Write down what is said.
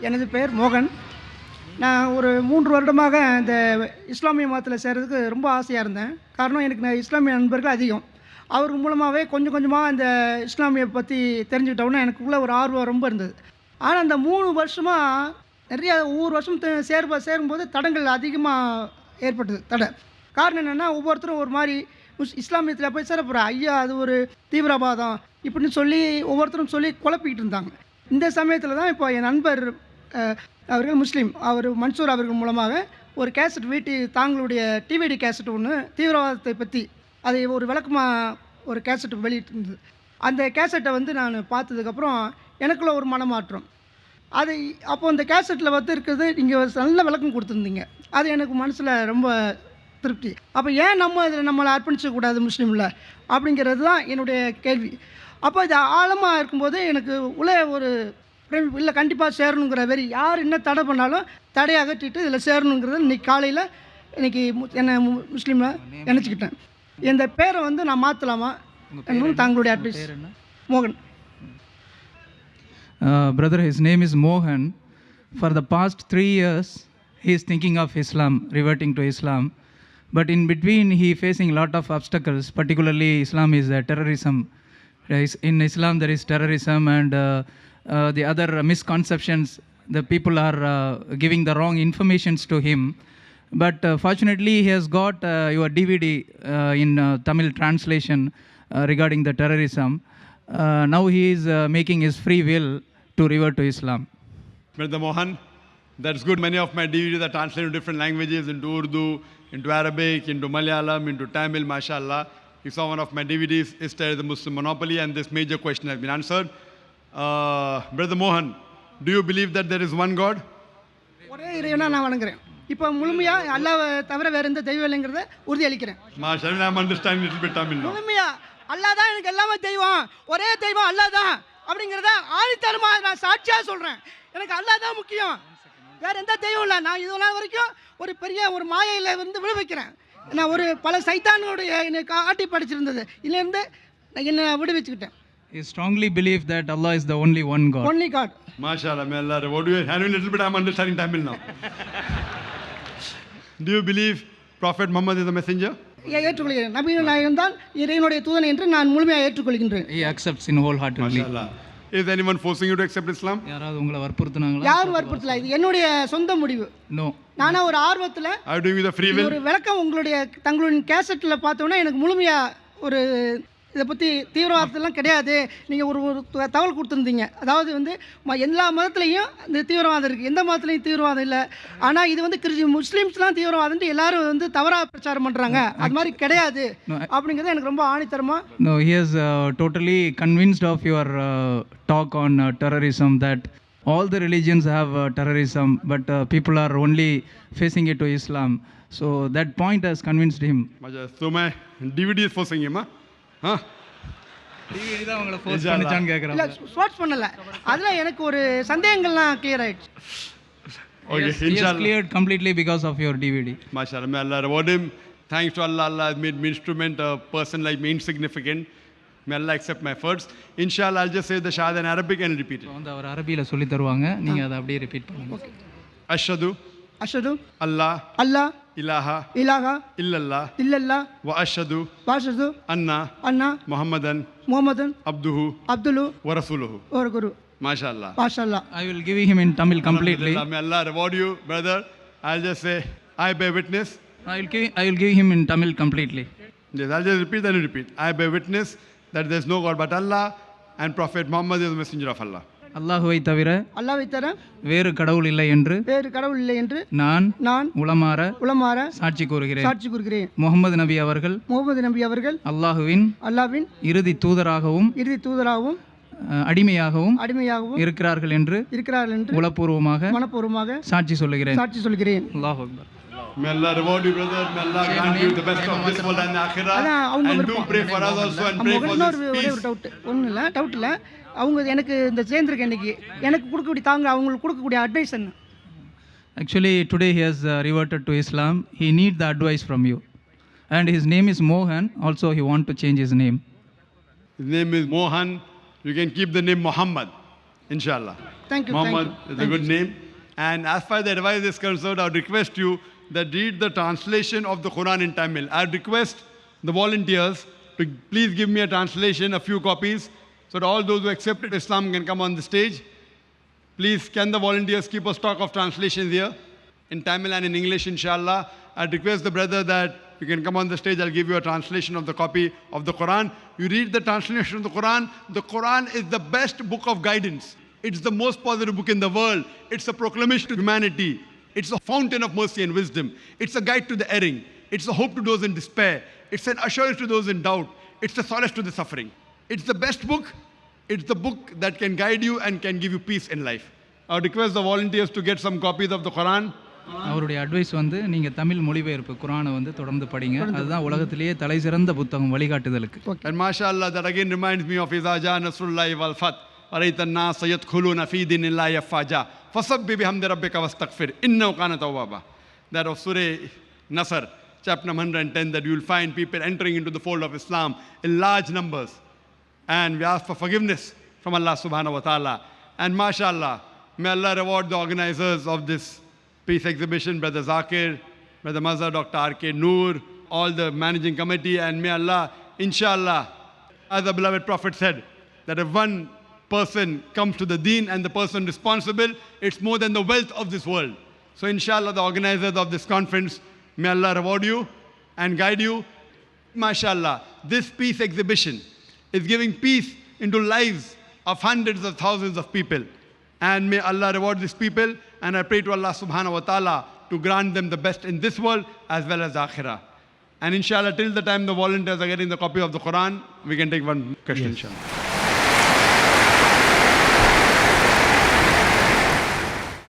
எனது பெயர் மோகன். நான் ஒரு 3 வருடமாக இந்த இஸ்லாமிய மதத்தில் சேர்கிறதுக்கு ரொம்ப ஆசையாக இருந்தேன். காரணம், எனக்கு இஸ்லாமிய நண்பர்கள் அதிகம். அவர் மூலமாகவே கொஞ்சம் கொஞ்சமாக இந்த இஸ்லாமியை பற்றி தெரிஞ்சுக்கிட்டோன்னா எனக்குள்ளே ஒரு ஆர்வம் ரொம்ப இருந்தது. ஆனால் அந்த 3 வருஷமாக நிறைய ஒவ்வொரு வருஷம் சேரும்போது தடங்கள் அதிகமாக ஏற்பட்டது. காரணம் என்னென்னா, ஒவ்வொருத்தரும் ஒரு மாதிரி இஸ்லாமியத்தில் போய் சேரப்போகிற ஐயா அது ஒரு தீவிரவாதம் இப்படின்னு சொல்லி ஒவ்வொருத்தரும் சொல்லி குழப்பிக்கிட்டு இருந்தாங்க. இந்த சமயத்தில் தான் இப்போ என் நண்பர் அவர்கள் முஸ்லீம், அவர் மன்சூர் அவர்கள் மூலமாக ஒரு கேசட் தாங்களுடைய டிவிடி கேசட் ஒன்று தீவிரவாதத்தை பற்றி அதை ஒரு விளக்கமாக ஒரு கேசட் வெளியிட்டிருந்தது. அந்த கேசட்டை நான் பார்த்ததுக்கப்புறம் எனக்குள்ள ஒரு மனமாற்றம். அப்போ அந்த கேசட்டில் இருக்கிறது நீங்கள் நல்ல விளக்கம் கொடுத்துருந்தீங்க. அது எனக்கு மனசில் ரொம்ப திருப்தி. அப்போ ஏன் இதில் நம்மளை அர்ப்பணிச்சக்கூடாது முஸ்லீமில் அப்படிங்கிறது தான் என்னுடைய கேள்வி. அப்போ இது ஆழமாக இருக்கும்போது எனக்கு உள்ளே ஒரு இல்லை, கண்டிப்பாக சேரணுங்கிற வெறி. யார் என்ன தடை பண்ணாலும் தடையை அகற்றிட்டு இதில் சேரணுங்கிறது இன்றைக்கி காலையில் என்னை முஸ்லீமில் நினச்சிக்கிட்டேன். இந்த பேரை நான் மாற்றலாமா என்னும் தங்களுடைய அட்வைஸ். மோகன். Brother, his name is Mohan. For the past 3 years, he is thinking of Islam, reverting to Islam. But in between, he is facing a lot of obstacles, particularly Islam is terrorism. In Islam, there is terrorism and the other misconceptions. The people are giving the wrong informations to him. But fortunately, he has got your DVD in Tamil translation regarding the terrorism. Now he is making his free will to revert to Islam. Brother Mohan, that's good. Many of my DVDs are translated to different languages, into Urdu, into Arabic, into Malayalam, into Tamil, mashallah. You saw one of my DVDs, is there the Muslim monopoly, and this major question has been answered. Brother Mohan, do you believe that there is one God? ஒரே இறைவனா நான் வணங்குறேன். இப்போ முழுமையாக அல்லாஹ்வை தவிர வேறு எந்த தெய்வம் இல்லைங்கிறத உறுதி அளிக்கிறேன். Mashallah, I'm understanding a little bit Tamil now. முழுமையாக அல்லாஹ் தான் எனக்கு எல்லாமே தெய்வம், ஒரே தெய்வம் அல்லாஹ் தான் அப்படிங்கிறத ஆணித்தரமாக நான் சாட்சியாக சொல்கிறேன். எனக்கு அல்லாஹ் தான் முக்கியம், வேறு எந்த தெய்வம் இல்லை. நான் இது நாள் வரைக்கும் ஒரு பெரிய ஒரு மாயையில் விடுவிக்கிறேன். நான் ஒரு பல சைத்தானுடைய எனக்கு ஆட்டி படிச்சிருந்தது, இதுலேருந்து என்னை விடுவிச்சுக்கிட்டேன். He strongly believes that Allah is the only one God. Only God. Mashallah, may Allah reward you. Having a little bit, I'm understanding Tamil now. Do you believe Prophet Muhammad is a messenger? ஏற்றுக்கொள்கிறேன். நபியின் நாயகம் தான் இறைவனுடைய தூதன் என்று நான் முழுமையாக ஏற்றுக்கொள்கின்றேன். He accepts in wholeheartedly. Mashallah. Is anyone forcing you to accept Islam? யாராவது உங்களை வற்புறுத்துனாங்களா? யாரும் வற்புறுத்தல, இது என்னுடைய சொந்த முடிவு. No. நானா ஒரு ஆர்வத்தில் Are you doing with a free will? ஒரு விளக்கம் தங்களுடைய கேசட்டில் பார்த்தோன்னா எனக்கு முழுமையாக ஒரு இதை பற்றி தீவிரவாதத்தெல்லாம் கிடையாது. நீங்கள் ஒரு தகவல் கொடுத்துருந்தீங்க. அதாவது எல்லா மதத்துலேயும் இந்த தீவிரவாதம் இருக்குது, எந்த மதத்துலேயும் தீவிரவாதம் இல்லை. ஆனால் இது முஸ்லீம்ஸ்லாம் தீவிரவாதம்ட்டு எல்லாரும் தவறாக பிரச்சாரம் பண்ணுறாங்க. அது மாதிரி கிடையாது அப்படிங்கிறது எனக்கு ரொம்ப ஆணித்தரமாக. No, he is totally convinced of your talk on terrorism, that all the religions have terrorism, but people are only facing it to Islam. So that point has convinced him. So my DVD is forcing him, huh? TV தான் உங்களை force பண்ணிச்சான்னு கேக்குறாங்க. இல்ல, ஸ்வாட்ச் பண்ணல. அதுல எனக்கு ஒரு சந்தேகங்கள்லாம் clear ஆயிடுச்சு. Okay, inshallah. He is cleared completely because of your DVD. Mashallah, may Allah reward him. Thanks to Allah, Allah has made me instrument, a person like me insignificant. May Allah accept my efforts. Inshallah, I'll just say the Shahada in Arabic and repeat it. அவர் அரபியில சொல்லி தருவாங்க, நீங்க அதை அப்படியே repeat பண்ணுங்க. Ashhadu Allah ilaha illallah wa ashhadu anna Muhammadan abduhu wa rasuluhu. Mashallah. I will give him in Tamil completely. May Allah reward you, brother. I'll just say, I bear witness. I will give him in Tamil completely. Yes, I'll just repeat and repeat. I bear witness that there is no God but Allah, and Prophet Muhammad is the messenger of Allah. அல்லாஹ்வை தவிர வேறு கடவுள் இல்லை என்று நான் உளமாற சாட்சி கூறுகிறேன். முகமது நபி அவர்கள் அல்லாஹ்வின் இறுதி தூதராகவும் அடிமையாகவும் இருக்கிறார்கள் என்று உளப்பூர்வமாக சாட்சி சொல்லுகிறேன். அல்லாஹ் Akbar. May Allah reward you, brother. May Allah grant you the best of this world and the akhirah. And do pray for us also and pray for this peace. Doubt இல்லை, அவங்க எனக்கு இந்த சேர்ந்திருக்க இன்னைக்கு எனக்கு கொடுக்கக்கூடிய அவங்களுக்கு கொடுக்கக்கூடிய அட்வைஸ் என்ன? Actually, today he has reverted to Islam. He needs the advice from you. And his name is Mohan. Also, he want to change his name. His name is Mohan. You can keep the name Mohammed, inshallah. Thank you. Mohammed Thank you. is a Thank good you. name. And as far as the advice is concerned, I would request you that read the translation of the Quran in Tamil. I would request the volunteers to please give me a translation, a few copies, so that all those who accept Islam can come on the stage. Please, can the volunteers keep a stock of translations here in Tamil and in English, inshallah. I'd request the brother that you can come on the stage. I'll give you a translation of the copy of the Quran. You read the translation of the Quran. The Quran is the best book of guidance. It's the most positive book in the world. It's a proclamation to humanity. It's a fountain of mercy and wisdom. It's a guide to the erring. It's a hope to those in despair. It's an assurance to those in doubt. It's a solace to the suffering. It's the best book. It's the book that can guide you and can give you peace in life. I would request the volunteers to get some copies of the Quran. அவருடைய advice வந்து நீங்கள் தமிழ் மொழிபெயர்ப்பு குரானை வந்து தொடர்ந்து படிங்க. அதுதான் உலகத்திலேயே தலை சிறந்த புத்தகம் வழிகாட்டுதலுக்கு. And mashallah, that again reminds me of Iza Jaa Nasrullahi wal Fath. Arayta an-nas yadkhuluna fi dinillahi afwaja. Fasabbih bihamdi rabbika wastaghfir. Innahu kana tawwaba. That of Surah Nasr, chapter number 110, that you will find people entering into the fold of Islam in large numbers. And we ask for forgiveness from Allah subhanahu wa ta'ala. And mashallah, may Allah reward the organizers of this peace exhibition, Brother Zakir, Brother Mazhar, Dr. R.K. Noor, all the managing committee, and may Allah, inshallah, as the beloved Prophet said, that if one person comes to the deen and the person responsible, it's more than the wealth of this world. So inshallah, the organizers of this conference, may Allah reward you and guide you. MashaAllah, this peace exhibition is giving peace into lives of hundreds of thousands of people. And may Allah reward these people. And I pray to Allah subhanahu wa ta'ala to grant them the best in this world as well as akhirah. And inshallah, till the time the volunteers are getting the copy of the Quran, we can take one question, inshallah.